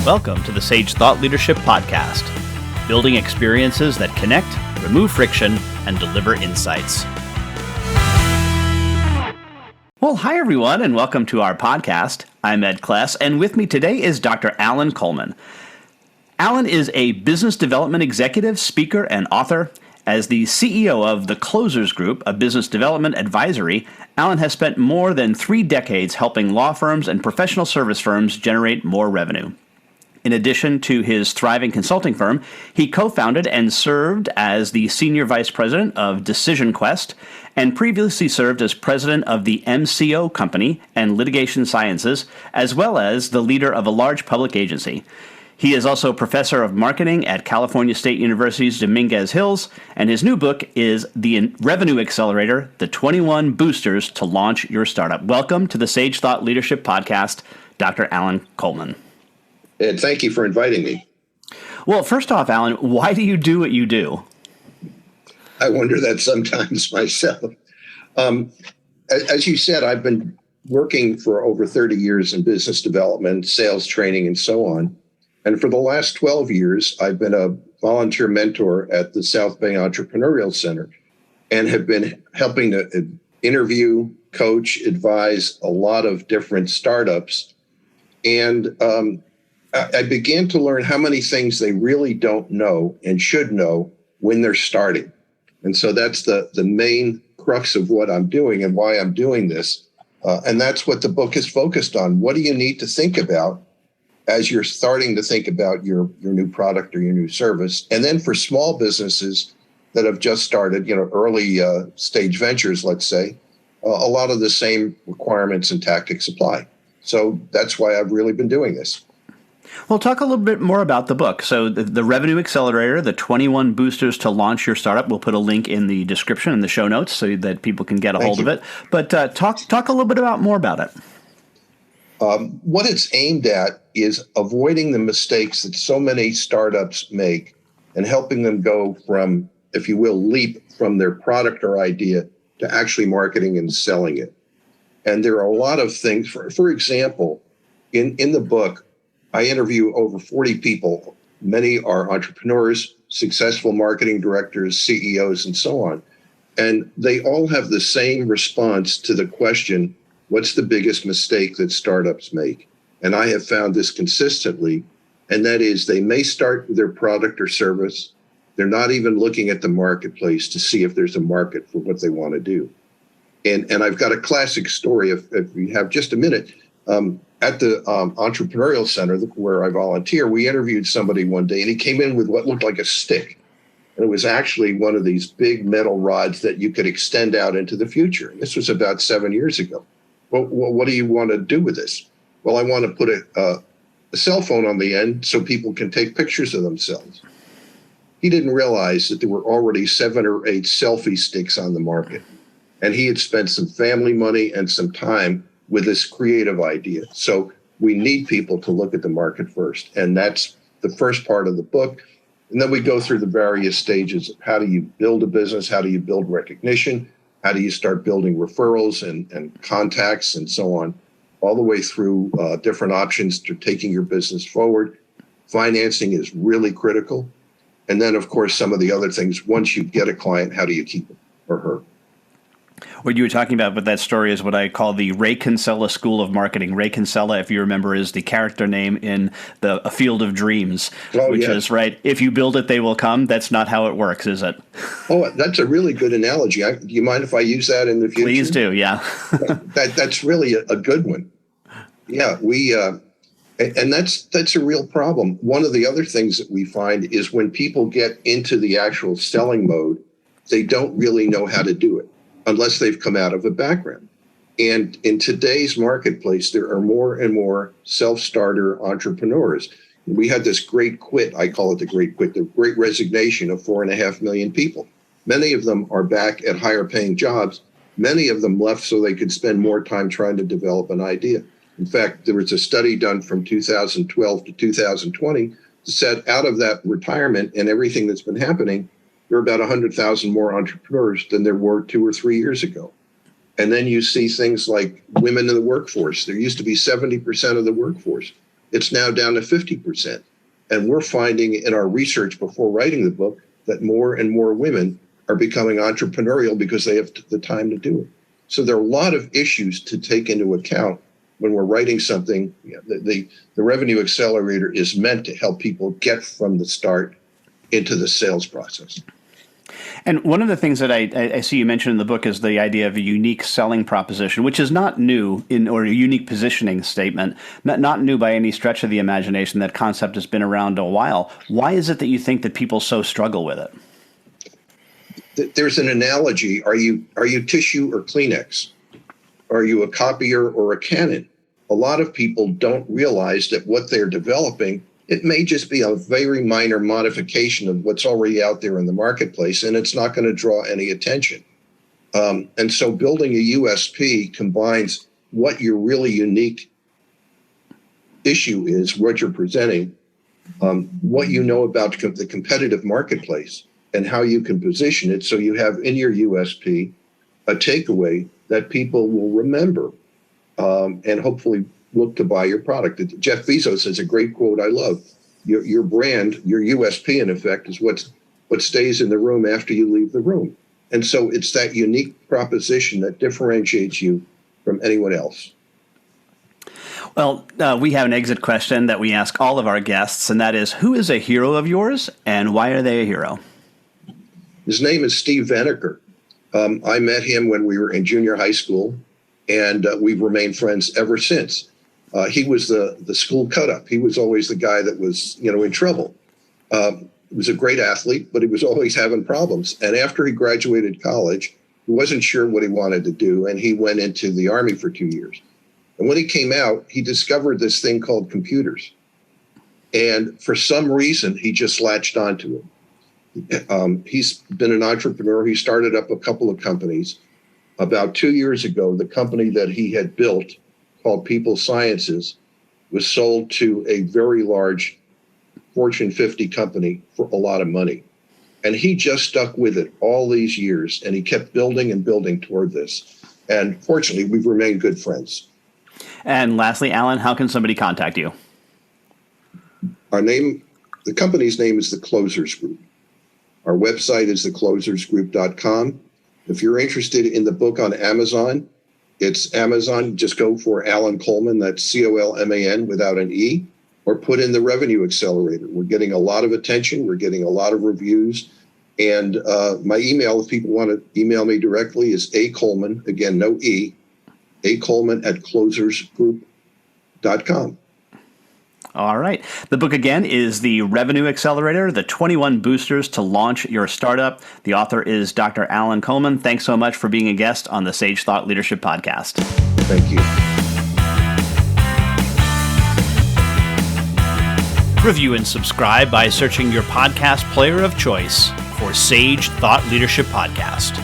Welcome to the Sage Thought Leadership Podcast, building experiences that connect, remove friction, and deliver insights. Well, hi everyone, and welcome to our podcast. I'm Ed Kless, and with me today is Dr. Allan Colman. Allan is a business development executive, speaker, and author. As the CEO of the Closers Group, a business development advisory, Allan has spent more than 3 decades helping law firms and professional service firms generate more revenue. In addition to his thriving consulting firm, he co-founded and served as the Senior Vice President of DecisionQuest and previously served as President of the MCO Company and Litigation Sciences, as well as the leader of a large public agency. He is also Professor of Marketing at California State University's Dominguez Hills, and his new book is The Revenue Accelerator, The 21 Boosters to Launch Your Startup. Welcome to the Sage Thought Leadership Podcast, Dr. Allan Colman. Ed, thank you for inviting me. Well, first off, Allan, why do you do what you do? I wonder that sometimes myself. As you said, I've been working for over 30 years in business development, sales training, and so on. And for the last 12 years, I've been a volunteer mentor at the South Bay Entrepreneurial Center and have been helping to interview, coach, advise a lot of different startups. And I began to learn how many things they really don't know and should know when they're starting. And so that's the main crux of what I'm doing and why I'm doing this. And that's what the book is focused on. What do you need to think about as you're starting to think about your new product or your new service? And then for small businesses that have just started, early stage ventures, let's say, a lot of the same requirements and tactics apply. So that's why I've really been doing this. Well, talk a little bit more about the book. So the Revenue Accelerator, the 21 Boosters to Launch Your Startup. We'll put a link in the description in the show notes so that people can get a hold of it. But talk a little bit more about it. What it's aimed at is avoiding the mistakes that so many startups make and helping them go from, if you will, leap from their product or idea to actually marketing and selling it. And there are a lot of things. For example, in the book, I interview over 40 people. Many are entrepreneurs, successful marketing directors, CEOs, and so on. And they all have the same response to the question, what's the biggest mistake that startups make? And I have found this consistently, and that is they may start with their product or service. They're not even looking at the marketplace to see if there's a market for what they want to do. And I've got a classic story, if you have just a minute. At the Entrepreneurial Center where I volunteer, we interviewed somebody one day, and he came in with what looked like a stick. And it was actually one of these big metal rods that you could extend out into the future. And this was about 7 years ago. Well, what do you want to do with this? Well, I want to put a cell phone on the end so people can take pictures of themselves. He didn't realize that there were already 7 or 8 selfie sticks on the market. And he had spent some family money and some time with this creative idea. So we need people to look at the market first. And that's the first part of the book. And then we go through the various stages of how do you build a business? How do you build recognition? How do you start building referrals and contacts and so on, all the way through different options to taking your business forward. Financing is really critical. And then, of course, some of the other things. Once you get a client, how do you keep him or her? What you were talking about with that story is what I call the Ray Kinsella School of Marketing. Ray Kinsella, if you remember, is the character name in A Field of Dreams, which is, right, if you build it, they will come. That's not how it works, is it? Oh, that's a really good analogy. Do you mind if I use that in the future? Please do, yeah. That's really a good one. Yeah, and that's a real problem. One of the other things that we find is when people get into the actual selling mode, they don't really know how to do it, unless they've come out of a background. And in today's marketplace, there are more and more self-starter entrepreneurs. We had this great quit, I call it the great quit, the great resignation of 4.5 million people. Many of them are back at higher paying jobs. Many of them left so they could spend more time trying to develop an idea. In fact, there was a study done from 2012 to 2020 that said out of that retirement and everything that's been happening, there are about 100,000 more entrepreneurs than there were 2 or 3 years ago. And then you see things like women in the workforce. There used to be 70% of the workforce. it's now down to 50%. And we're finding in our research before writing the book that more and more women are becoming entrepreneurial because they have the time to do it. So there are a lot of issues to take into account when we're writing something. The Revenue Accelerator is meant to help people get from the start into the sales process. And one of the things that I see you mention in the book is the idea of a unique selling proposition, which is not new or a unique positioning statement, not new by any stretch of the imagination. That concept has been around a while. Why is it that you think that people so struggle with it? There's an analogy. Are you tissue or Kleenex? Are you a copier or a Canon? A lot of people don't realize that what they're developing, it may just be a very minor modification of what's already out there in the marketplace, and it's not going to draw any attention. And so building a USP combines what your really unique issue is, what you're presenting, what you know about the competitive marketplace, and how you can position it so you have in your USP a takeaway that people will remember and hopefully look to buy your product. Jeff Bezos has a great quote I love. Your brand, your USP, in effect, is what stays in the room after you leave the room. And so it's that unique proposition that differentiates you from anyone else. Well, we have an exit question that we ask all of our guests, and that is, who is a hero of yours, and why are they a hero? His name is Steve Vanaker. I met him when we were in junior high school, and we've remained friends ever since. He was the school cut-up. He was always the guy that was, in trouble. He was a great athlete, but he was always having problems. And after he graduated college, he wasn't sure what he wanted to do, and he went into the Army for 2 years. And when he came out, he discovered this thing called computers. And for some reason, he just latched onto it. He's been an entrepreneur. He started up a couple of companies. About 2 years ago, the company that he had built, called People Sciences, was sold to a very large Fortune 50 company for a lot of money. And he just stuck with it all these years, and he kept building and building toward this. And fortunately, we've remained good friends. And lastly, Allan, how can somebody contact you? The company's name is The Closers Group. Our website is theclosersgroup.com. If you're interested in the book on Amazon, it's Amazon. Just go for Allan Colman, that's Colman without an E, or put in the Revenue Accelerator. We're getting a lot of attention. We're getting a lot of reviews. And my email, if people want to email me directly, is acolman, again, no E, acolman@closersgroup.com. All right. The book, again, is The Revenue Accelerator, the 21 Boosters to Launch Your Startup. The author is Dr. Allan Colman. Thanks so much for being a guest on the Sage Thought Leadership Podcast. Thank you. Review and subscribe by searching your podcast player of choice for Sage Thought Leadership Podcast.